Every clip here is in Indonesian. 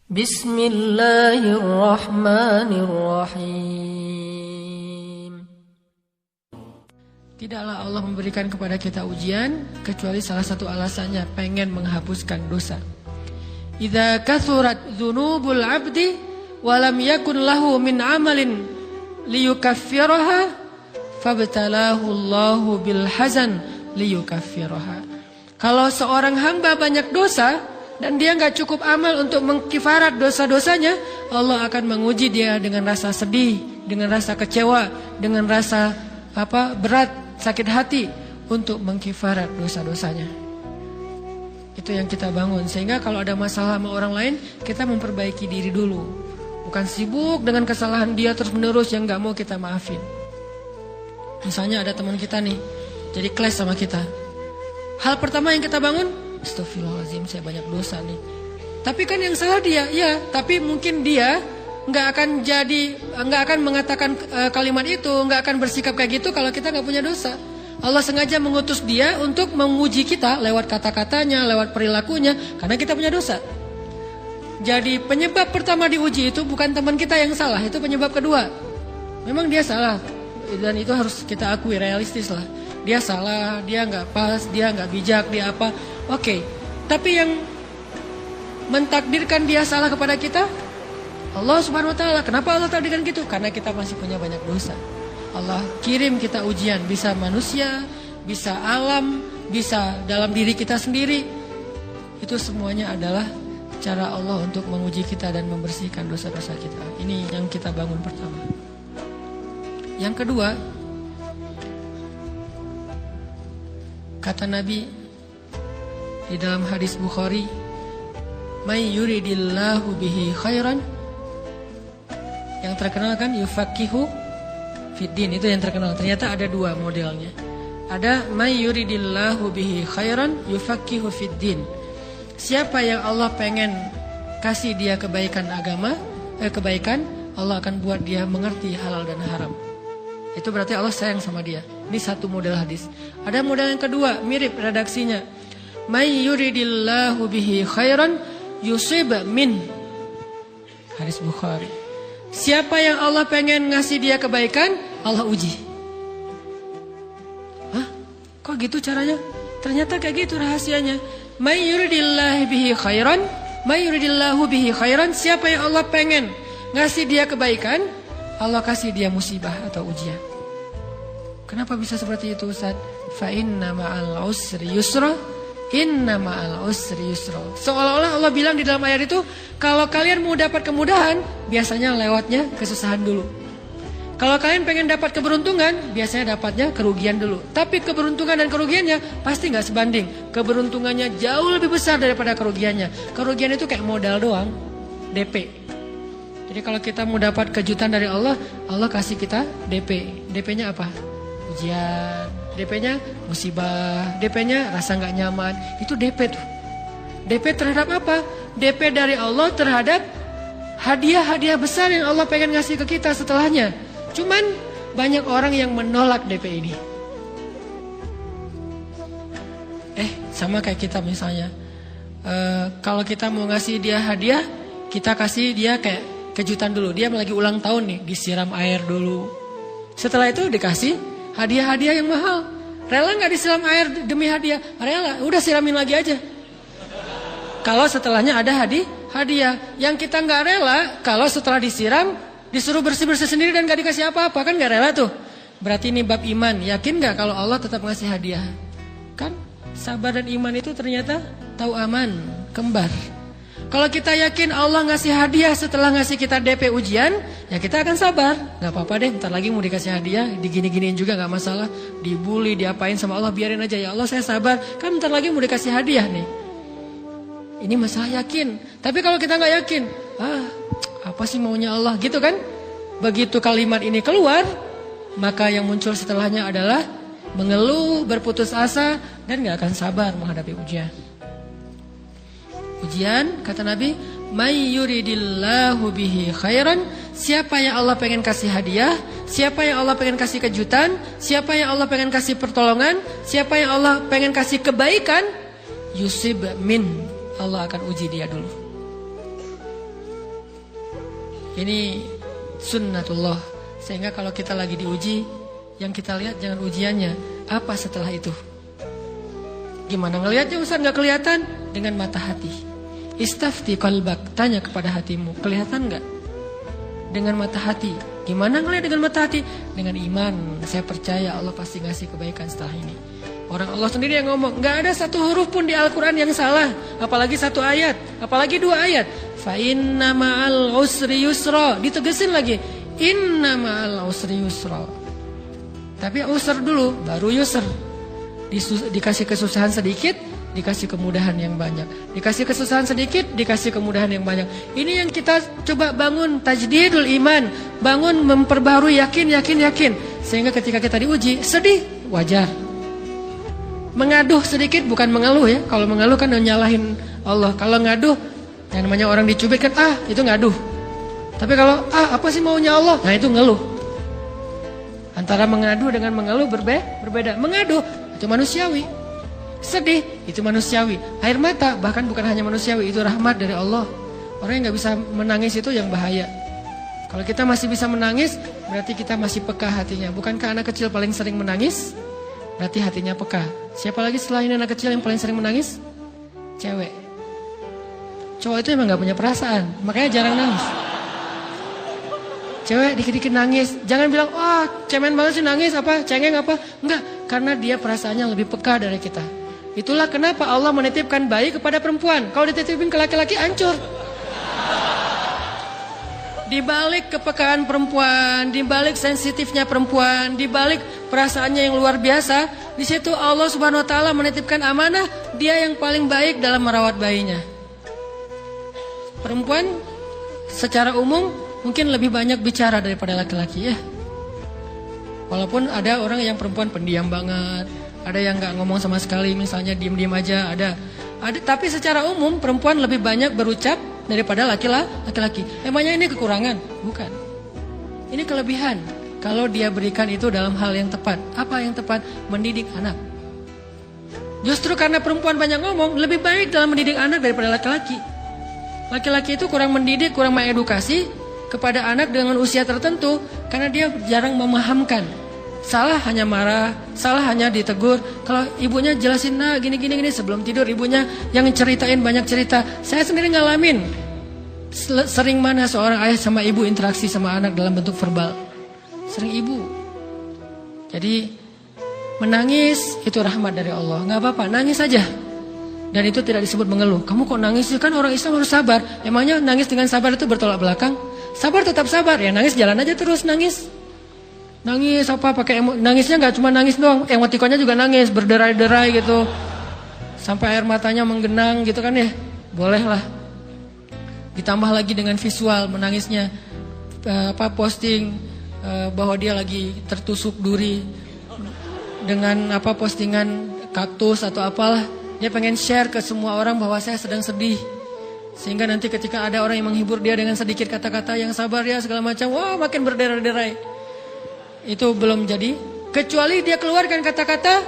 Bismillahirrahmanirrahim. Tidaklah Allah memberikan kepada kita ujian kecuali salah satu alasannya pengen menghapuskan dosa. Idza kathurat dzunubul 'abdi wa lam yakun lahu min 'amalin liyukaffiraha fabtalahu Allahu bil hazan liyukaffiraha. Kalau seorang hamba banyak dosa dan dia nggak cukup amal untuk mengkifarat dosa-dosanya, Allah akan menguji dia dengan rasa sedih, dengan rasa kecewa, dengan rasa berat, sakit hati untuk mengkifarat dosa-dosanya. Itu yang kita bangun, sehingga kalau ada masalah sama orang lain, kita memperbaiki diri dulu. Bukan sibuk dengan kesalahan dia terus-menerus yang nggak mau kita maafin. Misalnya ada teman kita nih, jadi clash sama kita. Hal pertama yang kita bangun, astagfirullahaladzim, saya banyak dosa nih. Tapi kan yang salah dia, ya. Tapi mungkin dia nggak akan mengatakan kalimat itu, nggak akan bersikap kayak gitu kalau kita nggak punya dosa. Allah sengaja mengutus dia untuk menguji kita lewat kata-katanya, lewat perilakunya, karena kita punya dosa. Jadi penyebab pertama diuji itu bukan teman kita yang salah, itu penyebab kedua. Memang dia salah, dan itu harus kita akui, realistis lah. Dia salah, dia nggak pas, dia nggak bijak, dia apa. Oke, tapi yang mentakdirkan dia salah kepada kita Allah Subhanahu wa taala. Kenapa Allah takdirkan gitu? Karena kita masih punya banyak dosa. Allah kirim kita ujian, bisa manusia, bisa alam, bisa dalam diri kita sendiri. Itu semuanya adalah cara Allah untuk menguji kita dan membersihkan dosa-dosa kita. Ini yang kita bangun pertama. Yang kedua, kata Nabi di dalam hadis Bukhari, may yuridillahu bihi khairan, yang terkenal kan yufaqihu fiddin, itu yang terkenal. Ternyata ada dua modelnya. Ada may yuridillahu bihi khairan yufaqihu fiddin. Siapa yang Allah pengen kasih dia kebaikan agama, kebaikan, Allah akan buat dia mengerti halal dan haram. Itu berarti Allah sayang sama dia. Ini satu model hadis. Ada model yang kedua, mirip redaksinya. May yuridillahu bihi khairan yusib min. Hadis Bukhari. Siapa yang Allah pengen ngasih dia kebaikan, Allah uji. Hah? Kok gitu caranya? Ternyata kayak gitu rahasianya. May yuridillahu bihi khairan, may yuridillahu bihi khairan. Siapa yang Allah pengen ngasih dia kebaikan, Allah kasih dia musibah atau ujian. Kenapa bisa seperti itu, Ustaz? Fa inna ma'al usri yusra, inna ma'al usri yusra. Seolah-olah Allah bilang di dalam ayat itu, kalau kalian mau dapat kemudahan, biasanya lewatnya kesusahan dulu. Kalau kalian pengen dapat keberuntungan, biasanya dapatnya kerugian dulu. Tapi keberuntungan dan kerugiannya pasti nggak sebanding. Keberuntungannya jauh lebih besar daripada kerugiannya. Kerugian itu kayak modal doang, DP. Jadi kalau kita mau dapat kejutan dari Allah, Allah kasih kita DP. DP-nya apa? Ujian. DP-nya musibah. DP-nya rasa nggak nyaman. Itu DP tuh. DP terhadap apa? DP dari Allah terhadap hadiah-hadiah besar yang Allah pengen ngasih ke kita setelahnya. Cuman banyak orang yang menolak DP ini. Sama kayak kita misalnya. Kalau kita mau ngasih dia hadiah, kita kasih dia kayak kejutan dulu. Dia lagi ulang tahun nih, disiram air dulu. Setelah itu dikasih hadiah-hadiah yang mahal. Rela gak disiram air demi hadiah? Rela, udah siramin lagi aja. Kalau setelahnya ada hadiah. Yang kita gak rela, kalau setelah disiram disuruh bersih-bersih sendiri dan gak dikasih apa-apa, kan gak rela tuh. Berarti ini bab iman. Yakin gak kalau Allah tetap ngasih hadiah? Kan sabar dan iman itu ternyata tahu aman, kembar. Kalau kita yakin Allah ngasih hadiah setelah ngasih kita DP ujian, ya kita akan sabar. Gak apa-apa deh, bentar lagi mau dikasih hadiah, digini-giniin juga gak masalah. Dibully, diapain sama Allah, biarin aja. Ya Allah saya sabar, kan bentar lagi mau dikasih hadiah nih. Ini masalah yakin. Tapi kalau kita gak yakin, apa sih maunya Allah gitu kan? Begitu kalimat ini keluar, maka yang muncul setelahnya adalah mengeluh, berputus asa, dan gak akan sabar menghadapi ujian. Ujian, kata Nabi, may yuridillahu bihi khairan. Siapa yang Allah pengen kasih hadiah, siapa yang Allah pengen kasih kejutan, siapa yang Allah pengen kasih pertolongan, siapa yang Allah pengen kasih kebaikan, yusib min. Allah akan uji dia dulu. Ini sunnatullah. Sehingga kalau kita lagi diuji, yang kita lihat jangan ujiannya, apa setelah itu. Gimana ngelihatnya Ustaz nggak kelihatan? Dengan mata hati. Istafti qalbak, tanya kepada hatimu, kelihatan nggak? Dengan mata hati. Gimana ngelihat dengan mata hati? Dengan iman. Saya percaya Allah pasti ngasih kebaikan setelah ini. Orang Allah sendiri yang ngomong, nggak ada satu huruf pun di Al-Quran yang salah, apalagi satu ayat, apalagi 2 ayat. Fa inna ma'al usri yusra, ditegesin lagi, inna ma'al usri yusra. Tapi usr dulu, baru yusr. Dikasih kesusahan sedikit, dikasih kemudahan yang banyak. Dikasih kesusahan sedikit, dikasih kemudahan yang banyak. Ini yang kita coba bangun tajdidul iman, bangun memperbarui yakin. Sehingga ketika kita diuji, sedih, wajar. Mengaduh sedikit bukan mengeluh ya. Kalau mengeluh kan nyalahin Allah. Kalau ngaduh, yang namanya orang dicubit kan itu ngaduh. Tapi kalau apa sih maunya Allah? Nah itu ngeluh. Antara mengadu dengan mengeluh berbeda. Mengaduh itu manusiawi. Sedih itu manusiawi. Air mata bahkan bukan hanya manusiawi, itu rahmat dari Allah. Orang yang gak bisa menangis itu yang bahaya. Kalau kita masih bisa menangis, berarti kita masih peka hatinya. Bukankah anak kecil paling sering menangis? Berarti hatinya peka. Siapa lagi selain anak kecil yang paling sering menangis? Cewek. Cowok itu emang gak punya perasaan, makanya jarang nangis. Cewek dikit-dikit nangis. Jangan bilang, cemen banget sih nangis apa, cengeng apa. Enggak, karena dia perasaannya lebih peka dari kita. Itulah kenapa Allah menitipkan bayi kepada perempuan. Kalau dititipin ke laki-laki, hancur. Di balik kepekaan perempuan, di balik sensitifnya perempuan, di balik perasaannya yang luar biasa, di situ Allah Subhanahu wa taala menitipkan amanah, dia yang paling baik dalam merawat bayinya. Perempuan secara umum mungkin lebih banyak bicara daripada laki-laki ya. Walaupun ada orang yang perempuan pendiam banget, ada yang nggak ngomong sama sekali, misalnya diem-diem aja, ada. Tapi secara umum perempuan lebih banyak berucap daripada laki-laki. Emangnya ini kekurangan? Bukan. Ini kelebihan. Kalau dia berikan itu dalam hal yang tepat. Apa yang tepat? Mendidik anak. Justru karena perempuan banyak ngomong, lebih baik dalam mendidik anak daripada laki-laki. Laki-laki itu kurang mendidik, kurang mengedukasi kepada anak dengan usia tertentu, karena dia jarang memahamkan. Salah hanya marah, salah hanya ditegur. Kalau ibunya jelasin, gini sebelum tidur ibunya yang ceritain banyak cerita. Saya sendiri ngalamin. Sering mana seorang ayah sama ibu interaksi sama anak dalam bentuk verbal. Sering ibu. Jadi menangis itu rahmat dari Allah. Gak apa-apa, nangis saja. Dan itu tidak disebut mengeluh. Kamu kok nangis? Kan orang Islam harus sabar. Emangnya nangis dengan sabar itu bertolak belakang? Sabar tetap sabar. Ya nangis jalan aja terus nangis. Nangis apa pakai nangisnya nggak cuma nangis doang, emotikonnya juga nangis, berderai-derai gitu. Sampai air matanya menggenang gitu kan ya. Boleh lah. Ditambah lagi dengan visual menangisnya, posting bahwa dia lagi tertusuk duri dengan postingan kaktus atau apalah. Dia pengen share ke semua orang bahwa saya sedang sedih. Sehingga nanti ketika ada orang yang menghibur dia dengan sedikit kata-kata yang sabar ya segala macam, makin berderai-derai. Itu belum jadi, kecuali dia keluarkan kata-kata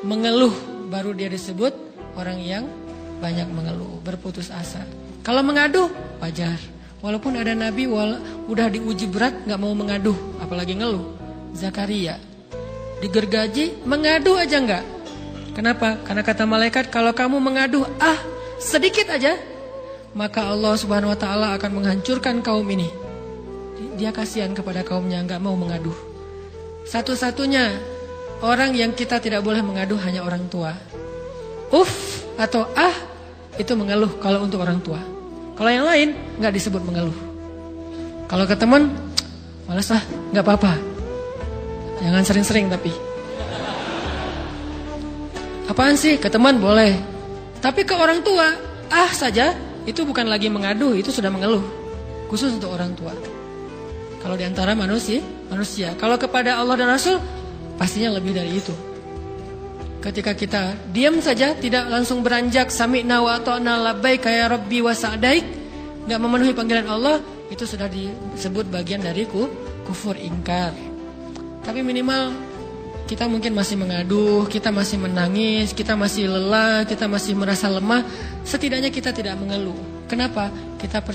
mengeluh, baru dia disebut orang yang banyak mengeluh, berputus asa. Kalau mengaduh, wajar. Walaupun ada nabi udah diuji berat gak mau mengaduh, apalagi ngeluh. Zakaria digergaji, mengadu aja enggak. Kenapa? Karena kata malaikat, kalau kamu mengaduh sedikit aja, maka Allah Subhanahu wa taala akan menghancurkan kaum ini. Dia kasihan kepada kaumnya, enggak mau mengaduh. Satu-satunya orang yang kita tidak boleh mengaduh hanya orang tua. Atau itu mengeluh kalau untuk orang tua. Kalau yang lain enggak disebut mengeluh. Kalau ke teman, malas enggak apa-apa. Jangan sering-sering tapi. Apaan sih? Ke teman boleh. Tapi ke orang tua, saja, itu bukan lagi mengaduh, itu sudah mengeluh. Khusus untuk orang tua. Kalau diantara manusia. Kalau kepada Allah dan Rasul, pastinya lebih dari itu. Ketika kita diam saja, tidak langsung beranjak sami'na wa ata'na labbaika ya rabbi wa sa'daik, enggak memenuhi panggilan Allah, itu sudah disebut bagian dari kufur ingkar. Tapi minimal kita mungkin masih mengaduh, kita masih menangis, kita masih lelah, kita masih merasa lemah. Setidaknya kita tidak mengeluh. Kenapa? Kita percaya